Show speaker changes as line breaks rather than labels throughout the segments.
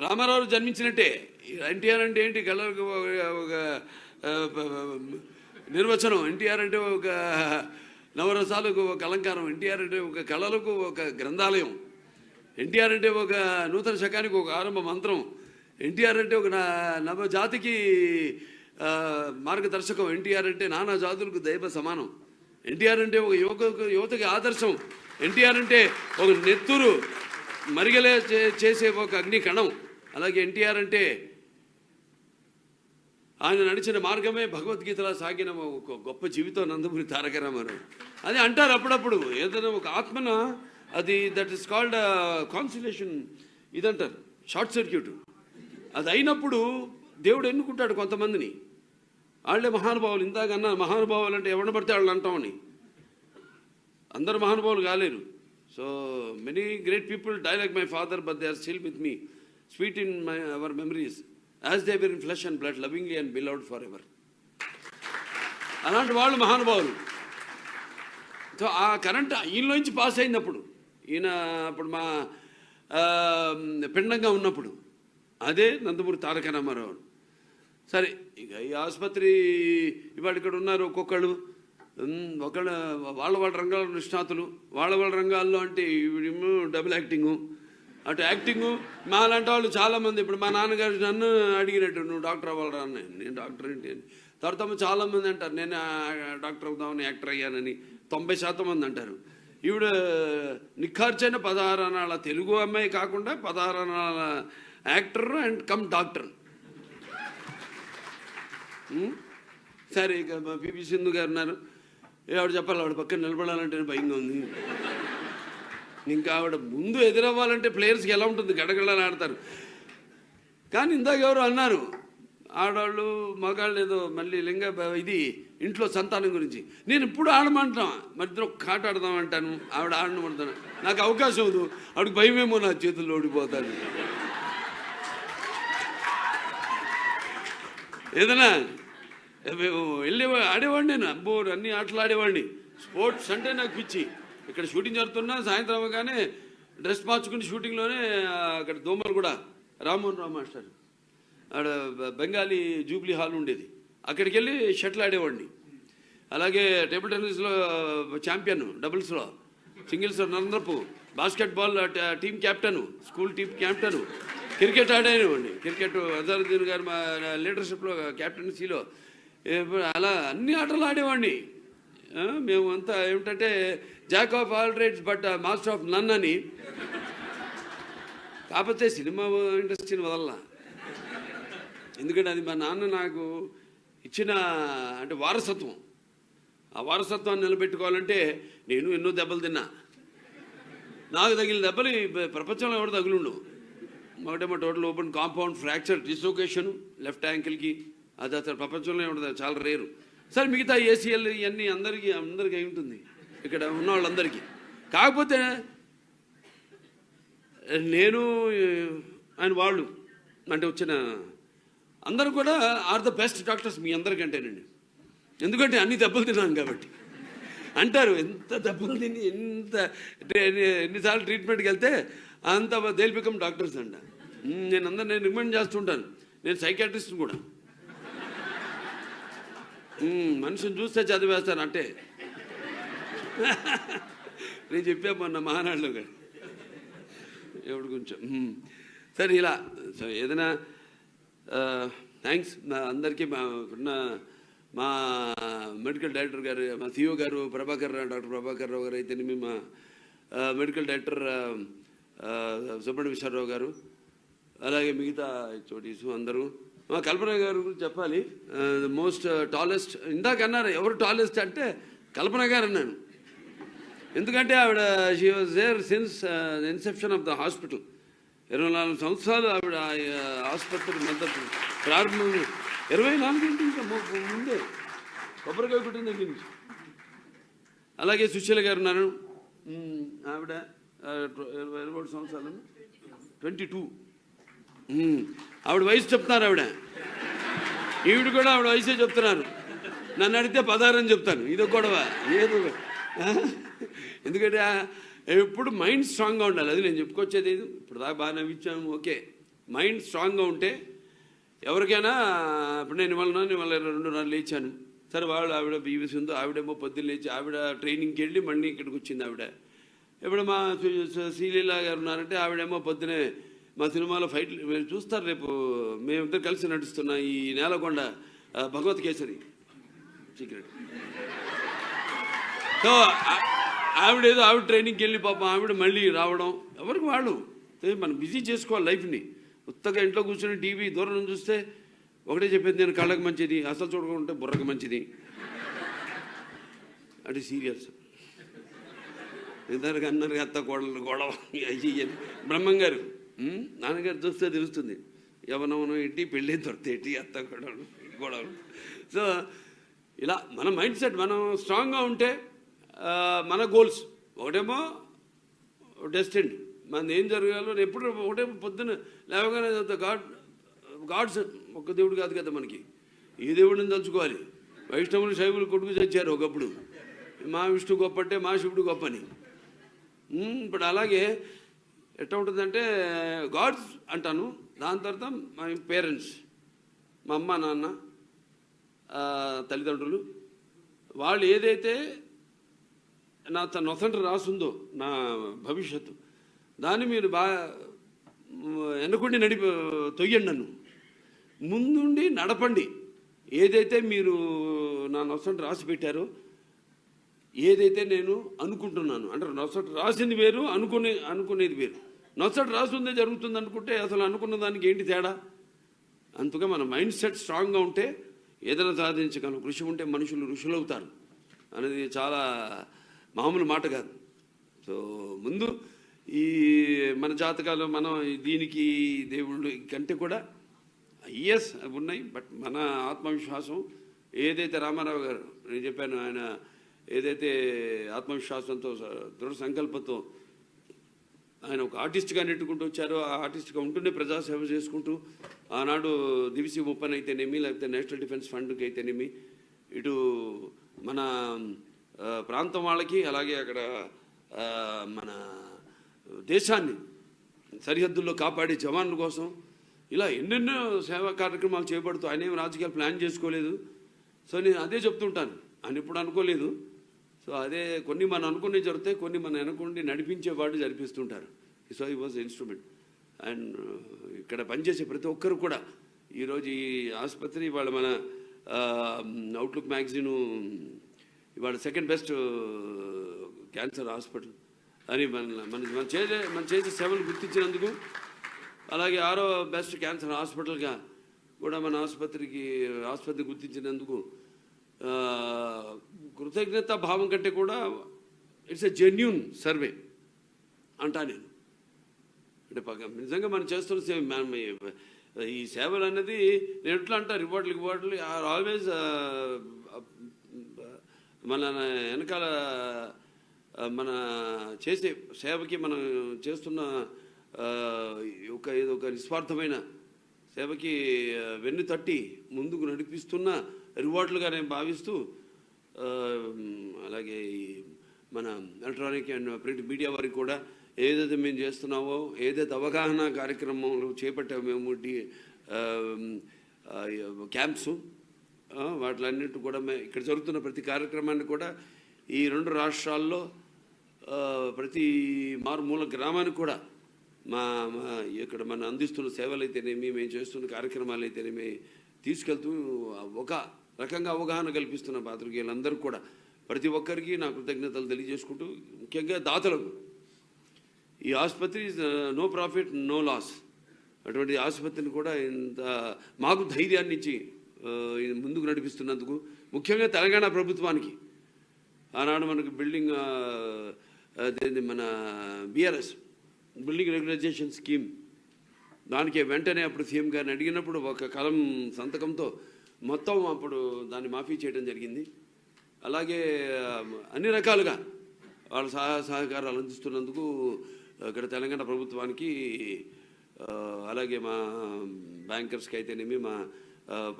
రామారావు జన్మించినట్టే. ఎన్టీఆర్ అంటే ఏంటి? కళలకు ఒక నిర్వచనం. ఎన్టీఆర్ అంటే ఒక నవరసాలకు ఒక అలంకారం. ఎన్టీఆర్ అంటే ఒక కళలకు ఒక గ్రంథాలయం. ఎన్టీఆర్ అంటే ఒక నూతన శకానికి ఒక ఆరంభ మంత్రం. ఎన్టీఆర్ అంటే ఒక నవజాతికి మార్గదర్శకం. ఎన్టీఆర్ అంటే నానా జాతులకు దైవ సమానం. ఎన్టీఆర్ అంటే ఒక యువతకి ఆదర్శం. ఎన్టీఆర్ అంటే ఒక నెత్తురు మరిగలే చేసే ఒక అగ్ని కణం. అలాగే ఎన్టీఆర్ అంటే ఆయన నడిచిన మార్గమే భగవద్గీతలో సాగిన ఒక గొప్ప జీవితం నందమూరి తారక రామారావు. అది అంటారు అప్పుడప్పుడు, ఏదైనా ఒక ఆత్మన అది దట్ ఈస్ కాల్డ్ కాన్సులేషన్ ఇదంటారు, షార్ట్ సర్క్యూట్. అది అయినప్పుడు దేవుడు ఎన్నుకుంటాడు కొంతమందిని. వాళ్ళే మహానుభావులు. ఇందాక అన్నా మహానుభావులు అంటే ఎవరిని పడితే వాళ్ళు అంటామని. అందరు మహానుభావులు కాలేరు. So many great people die like my father, but they are still with me, sweet in our memories, as they were in flesh and blood, lovingly and beloved forever. అలాంటి వాళ్ళు మహానుభావులు. సో ఆ current ఈయనలోంచి pass అయినప్పుడు, ఈయన అప్పుడు మా పిండంగా ఉన్నప్పుడు, అదే నందమూరి తారక రామారావు. సరే, ఇక ఈ ఆసుపత్రి ఇవాళ ఇక్కడ ఉన్నారు ఒక్కొక్కళ్ళు, ఒకళ్ళు వాళ్ళ రంగాల్లో నిష్ణాతులు. వాళ్ళ రంగాల్లో అంటే ఇవిడేమో డబుల్ యాక్టింగు, అటు యాక్టింగు. మా లాంటి వాళ్ళు చాలామంది, ఇప్పుడు మా నాన్నగారు నన్ను అడిగినట్టు, నువ్వు డాక్టర్ అవ్వాలరా అని. నేను డాక్టర్ ఏంటి అని. తర్వాత చాలామంది అంటారు నేను డాక్టర్ అవుదామని, యాక్టర్ అయ్యానని. 90% మంది అంటారు. ఈవిడ నిఖార్చైన 16 అనాల తెలుగు అమ్మాయి కాకుండా 16 అనాల యాక్టర్ అండ్ కమ్ డాక్టర్. సరే, ఇక మా పివి సింధు గారు ఉన్నారు. ఆవిడ చెప్పాలి, ఆవిడ పక్కన నిలబడాలంటే భయంగా ఉంది. ఇంకా ఆవిడ ముందు ఎదురవ్వాలంటే ప్లేయర్స్కి ఎలా ఉంటుంది, గడగడని ఆడతారు. కానీ ఇందాక ఎవరు అన్నారు, ఆడవాళ్ళు మగాళ్ళు ఏదో మళ్ళీ లింగ ఇది ఇంట్లో సంతానం గురించి. నేను ఇప్పుడు ఆడమంటాను, మరి ఇద్దరు కాట ఆడదామంటాను, ఆవిడ ఆడమంటాను. నాకు అవకాశం ఉంది, ఆవిడకి భయమేమో నా చేతుల్లో ఓడిపోతాను. ఏదైనా వెళ్ళి ఆడేవాడిని నేను. అబ్బో, అన్ని ఆటలు ఆడేవాడిని. స్పోర్ట్స్ అంటే నాకు పిచ్చి. ఇక్కడ షూటింగ్ జరుగుతున్నా సాయంత్రం అవగానే డ్రెస్ మార్చుకుని షూటింగ్లోనే అక్కడ దోమలు కూడా రామ్మోహన్ రావు మాస్టర్ ఆడ బెంగాలీ జూబ్లీ హాల్ ఉండేది, అక్కడికి వెళ్ళి షటిల్ ఆడేవాడిని. అలాగే టేబుల్ టెన్నిస్లో ఛాంపియన్, డబుల్స్లో, సింగిల్స్లో నరేంద్రపు, basketball team captain, school team captain, cricket ఆడేవాడిని. క్రికెట్ అజరుద్దీన్ గారు మా లీడర్షిప్లో క్యాప్టెన్సీలో అలా అన్ని ఆటలు ఆడేవాడిని. మేము అంతా ఏమిటంటే jack of all trades but master of none అని. కాకపోతే సినిమా ఇండస్ట్రీని వదల్లా, ఎందుకంటే అది మా నాన్న నాకు ఇచ్చిన అంటే వారసత్వం. ఆ వారసత్వాన్ని నిలబెట్టుకోవాలంటే నేను ఎన్నో దెబ్బలు తిన్నా. నాకు తగిలిన దెబ్బలు ప్రపంచంలో ఎవరు తగులుండు. ఒకటేమో total open compound fracture dislocation left యాంకిల్కి, అది అసలు ప్రపంచంలో ఉంటుంది, చాలా రేరు. సరే, మిగతా ఏసీఎల్ ఇవన్నీ అందరికీ అయి ఉంటుంది ఇక్కడ ఉన్న వాళ్ళందరికీ. కాకపోతే నేను ఆయన వాళ్ళు అంటే వచ్చిన అందరూ కూడా ఆర్ ద బెస్ట్ డాక్టర్స్ మీ అందరికంటేనండి. ఎందుకంటే అన్ని దెబ్బలు తిన్నాను కాబట్టి. అంటారు ఎంత దెబ్బలు తిని ఎన్నిసార్లు ట్రీట్మెంట్కి వెళ్తే అంత థెయిల్ బికమ్ డాక్టర్స్ అంట. నేను రికమెండ్ చేస్తుంటాను. నేను సైకాట్రిస్ట్ కూడా. మనిషిని చూస్తే చదివేస్తాను అంటే. నేను చెప్పా మొన్న మహానాడులో కానీ ఎవడు కొంచెం. సరే, ఇలా సో ఏదైనా థ్యాంక్స్ అందరికీ. మా మెడికల్ డైరెక్టర్ గారు, మా సిఓ గారు డాక్టర్ ప్రభాకర్ రావు గారు అయితేనేమి, మా మెడికల్ డైరెక్టర్ సుబ్రహ్మణ్య విశ్వరావు గారు, అలాగే మిగతా చోటీసు అందరూ. మా కల్పన గారు గురించి చెప్పాలి. Most tallest. ఇందాక అన్నారు ఎవరు టాలెస్ట్ అంటే కల్పన గారు అన్నాను. ఎందుకంటే ఆవిడ she was there since the inception of the hospital. 24 సంవత్సరాలు ఆవిడ ఆసుపత్రి మద్దతు ప్రారంభం. 24 ఇంకా ముందే కొబ్బరికాయ కుట్టిన దగ్గర నుంచి. అలాగే సుశీల గారు ఉన్నారు. ఆవిడ 27 సంవత్సరాలు, 22. ఆవిడ వయసు చెప్తున్నారు. ఈవిడ కూడా ఆవిడ వయసే చెప్తున్నారు. నన్ను అడిగితే 16 అని చెప్తాను. ఇదో గొడవ ఏదో. ఎందుకంటే ఎప్పుడు మైండ్ స్ట్రాంగ్గా ఉండాలి. అది నేను చెప్పుకొచ్చేది. ఇప్పుడు దాకా బాగా నవ్వించాము, ఓకే. మైండ్ స్ట్రాంగ్గా ఉంటే ఎవరికైనా ఇప్పుడు నేను ఇవాళ 2:30 లేచాను. సరే వాళ్ళు ఆవిడ బీవీసీ ఉందో ఆవిడేమో పొద్దున్న లేచి ఆవిడ ట్రైనింగ్కి వెళ్ళి మళ్ళీ ఇక్కడికి వచ్చింది ఆవిడ. ఇప్పుడు మా శ్రీలీల గారు ఉన్నారంటే ఆవిడేమో పొద్దునే మా సినిమాలో ఫైట్లు మీరు చూస్తారు. రేపు మేమిద్దరు కలిసి నడుస్తున్న ఈ నేలకొండ భగవత్ కేసరి సీక్రెట్. సో ఆవిడ ట్రైనింగ్కి వెళ్ళి పాపం ఆవిడ మళ్ళీ రావడం ఎవరికి వాళ్ళు మనం బిజీ చేసుకోవాలి లైఫ్ని. ఉత్తగా ఇంట్లో కూర్చొని టీవీ దూరం నుంచి చూస్తే ఒకటే చెప్పేది, నేను కళ్ళకి మంచిది, అసలు చూడకుంటే బుర్రకు మంచిది అంటే సీరియల్స్. ఇద్దరికి అన్నారు అత్త కోడలు గొడవ అయ్యి బ్రహ్మంగారు నాన్నగారు చూస్తే తెలుస్తుంది యవనవనం ఏంటి పెళ్ళి దొరికితే ఏంటి అత్త గొడవలు గొడవలు. సో ఇలా మన మైండ్ సెట్ మనం స్ట్రాంగ్గా ఉంటే మన గోల్స్ ఒకటేమో డెస్టినీ మన ఏం జరగాలో ఎప్పుడు ఒకటే పొద్దున్న లేవగానే గాడ్స్ ఒక్క దేవుడు కాదు కదా మనకి, ఈ దేవుడిని తలుచుకోవాలి. వైష్ణవులు శైవులు కొడుకు చచ్చారు ఒకప్పుడు, మా విష్ణు గొప్ప అంటే మా శివుడు గొప్పని. ఇప్పుడు అలాగే ఎట్లా ఉంటుందంటే గాడ్స్ అంటాను, దాని తర్వాత మా పేరెంట్స్, మా అమ్మ నాన్న తల్లిదండ్రులు, వాళ్ళు ఏదైతే నా నొసంట రాసుందో నా భవిష్యత్తు దాన్ని మీరు బాగా వెనకుండి తొయ్యండి, నన్ను ముందుండి నడపండి. ఏదైతే మీరు నా నొసంట రాసి పెట్టారో, ఏదైతే నేను అనుకుంటున్నాను అంటే నొసట రాసింది వేరు, అనుకునేది వేరు. నొసట రాసిందే జరుగుతుంది అనుకుంటే అసలు అనుకున్న దానికి ఏంటి తేడా? అందుకే మన మైండ్ సెట్ స్ట్రాంగ్గా ఉంటే ఏదైనా సాధించగలం. కృషి ఉంటే మనుషులు ఋషులు అవుతారు అనేది చాలా మామూలు మాట కాదు. సో ముందు ఈ మన జాతకాలు మనం దీనికి దేవుళ్ళు కంటే కూడా ఎస్ అవి ఉన్నాయి. బట్ మన ఆత్మవిశ్వాసం ఏదైతే రామారావు గారు నేను చెప్పాను, ఆయన ఏదైతే ఆత్మవిశ్వాసంతో దృఢ సంకల్పంతో ఆయన ఒక ఆర్టిస్ట్గా నెట్టుకుంటూ వచ్చారో, ఆ ఆర్టిస్ట్గా ఉంటూనే ప్రజాసేవ చేసుకుంటూ ఆనాడు దివిసి ముప్పన్ అయితేనేమి, లేకపోతే నేషనల్ డిఫెన్స్ ఫండ్కి అయితేనేమి, ఇటు మన ప్రాంతం వాళ్ళకి అలాగే అక్కడ మన దేశాన్ని సరిహద్దుల్లో కాపాడే జవాన్ల కోసం ఇలా ఎన్నెన్నో సేవా కార్యక్రమాలు చేపడుతూ ఆయన ఏం రాజకీయాలు ప్లాన్ చేసుకోలేదు. సో నేను అదే చెప్తుంటాను, ఆయన ఇప్పుడు అనుకోలేదు. సో అదే కొన్ని మనం అనుకునే జరుగుతాయి, కొన్ని మనం అనుకుండి నడిపించేవాడు జరిపిస్తుంటారు. సో ఈ వాజ్ ఇన్స్ట్రుమెంట్. అండ్ ఇక్కడ పనిచేసే ప్రతి ఒక్కరు కూడా ఈరోజు ఈ ఆసుపత్రి ఇవాళ మన అవుట్లుక్ మ్యాగజీను ఇవాళ సెకండ్ బెస్ట్ క్యాన్సర్ హాస్పిటల్ అని మన చేసే సేవలు గుర్తించినందుకు, అలాగే 6వ బెస్ట్ క్యాన్సర్ హాస్పిటల్గా కూడా మన ఆసుపత్రి గుర్తించినందుకు కృతజ్ఞత భావం కంటే కూడా ఇట్స్ ఎ జెన్యూన్ సర్వే అంటా నేను. అంటే నిజంగా మనం చేస్తున్న సేవ, ఈ సేవలు అనేది నేను ఎట్లా అంటా, రివార్డులు ఆర్ ఆల్వేస్ మన వెనకాల మన చేసే సేవకి మనం చేస్తున్న ఏదో ఒక నిస్వార్థమైన సేవకి వెన్ను తట్టి ముందుకు నడిపిస్తున్న రివార్డులుగా నేను భావిస్తూ, అలాగే మన ఎలక్ట్రానిక్ అండ్ ప్రింట్ మీడియా వారికి కూడా ఏదైతే మేము చేస్తున్నామో, ఏదైతే అవగాహన కార్యక్రమంలో చేపట్టామో మేము క్యాంప్స్ వాటిలన్నిటి కూడా ఇక్కడ జరుగుతున్న ప్రతి కార్యక్రమాన్ని కూడా ఈ 2 రాష్ట్రాల్లో ప్రతి మారుమూల గ్రామానికి కూడా ఇక్కడ మనం అందిస్తున్న సేవలు అయితేనేమి, మేము చేస్తున్న కార్యక్రమాలు అయితేనేమి తీసుకెళ్తూ ఒక రకంగా అవగాహన కల్పిస్తున్న పాత్రికేయులందరూ కూడా ప్రతి ఒక్కరికి నా కృతజ్ఞతలు తెలియజేసుకుంటూ, ముఖ్యంగా దాతలకు, ఈ ఆసుపత్రి నో ప్రాఫిట్ నో లాస్ అటువంటి ఆసుపత్రిని కూడా ఇంత మాకు ధైర్యాన్ని ఇచ్చి ముందుకు నడిపిస్తున్నందుకు, ముఖ్యంగా తెలంగాణ ప్రభుత్వానికి ఆనాడు మనకు బిల్డింగ్ మన BRS బిల్డింగ్ రెగ్యులైజేషన్ స్కీమ్, దానికి వెంటనే అప్పుడు సీఎం గారిని అడిగినప్పుడు ఒక కలం సంతకంతో మొత్తం అప్పుడు దాన్ని మాఫీ చేయడం జరిగింది. అలాగే అన్ని రకాలుగా వాళ్ళ సహకారాలు అందిస్తున్నందుకు ఇక్కడ తెలంగాణ ప్రభుత్వానికి, అలాగే మా బ్యాంకర్స్కి అయితేనేమి, మా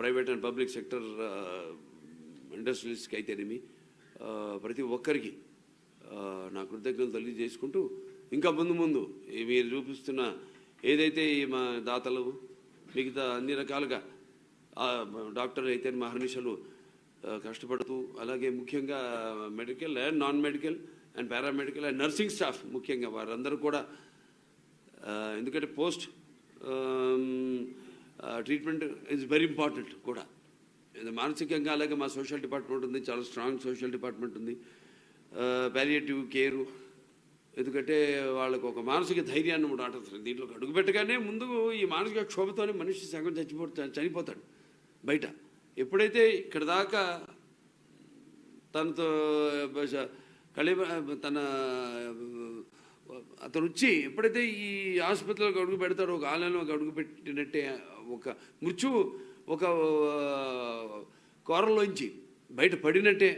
ప్రైవేట్ అండ్ పబ్లిక్ సెక్టర్ ఇండస్ట్రియలిస్ట్కి అయితేనేమి, ప్రతి ఒక్కరికి నా కృతజ్ఞతలు తెలియజేసుకుంటూ, ఇంకా ముందు మీరు చూపిస్తున్న ఏదైతే ఈ మా దాతలు మిగతా అన్ని రకాలుగా డాక్టర్లు అయితే మహర్నిశలు కష్టపడుతూ, అలాగే ముఖ్యంగా medical and non medical and paramedical and nursing staff ముఖ్యంగా వారందరూ కూడా, ఎందుకంటే post treatment is very important కూడా. మానసికంగా అలాగే మా సోషల్ డిపార్ట్మెంట్ ఉంది, చాలా స్ట్రాంగ్ సోషల్ డిపార్ట్మెంట్ ఉంది. పాలియేటివ్ కేరు, ఎందుకంటే వాళ్ళకు ఒక మానసిక ధైర్యాన్ని కూడా ఆటలు దీంట్లో అడుగుపెట్టగానే ముందు ఈ మానసిక క్షోభతోనే మనిషి సగం చనిపోతాడు బయట. ఎప్పుడైతే ఇక్కడ దాకా తనతో అతను వచ్చి ఎప్పుడైతే ఈ ఆసుపత్రిలోకి అడుగు పెడతాడో, ఒక ఆలయంలోకి అడుగు పెట్టినట్టే ఒక మృత్యువు ఒక కోరలోంచి బయట పడినట్టే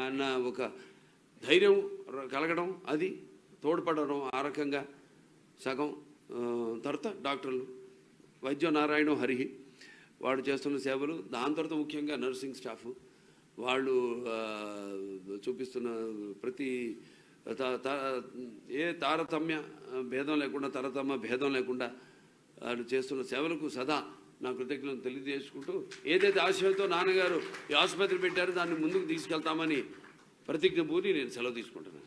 అన్న ఒక ధైర్యం కలగడం, అది తోడ్పడడం, ఆ రకంగా సగం. తర్వాత డాక్టర్లు, వైద్య నారాయణ హరి వాడు చేస్తున్న సేవలు, దాని తర్వాత ముఖ్యంగా నర్సింగ్ స్టాఫ్ వాళ్ళు చూపిస్తున్న ప్రతి ఏ తారతమ్య భేదం లేకుండా, భేదం లేకుండా వాళ్ళు చేస్తున్న సేవలకు సదా నా కృతజ్ఞతలు తెలియజేసుకుంటూ, ఏదైతే ఆశయంతో నాన్నగారు ఈ ఆసుపత్రి పెట్టారో దాన్ని ముందుకు తీసుకెళ్తామని ప్రతిజ్ఞ పూరి నేను సెలవు తీసుకుంటున్నాను.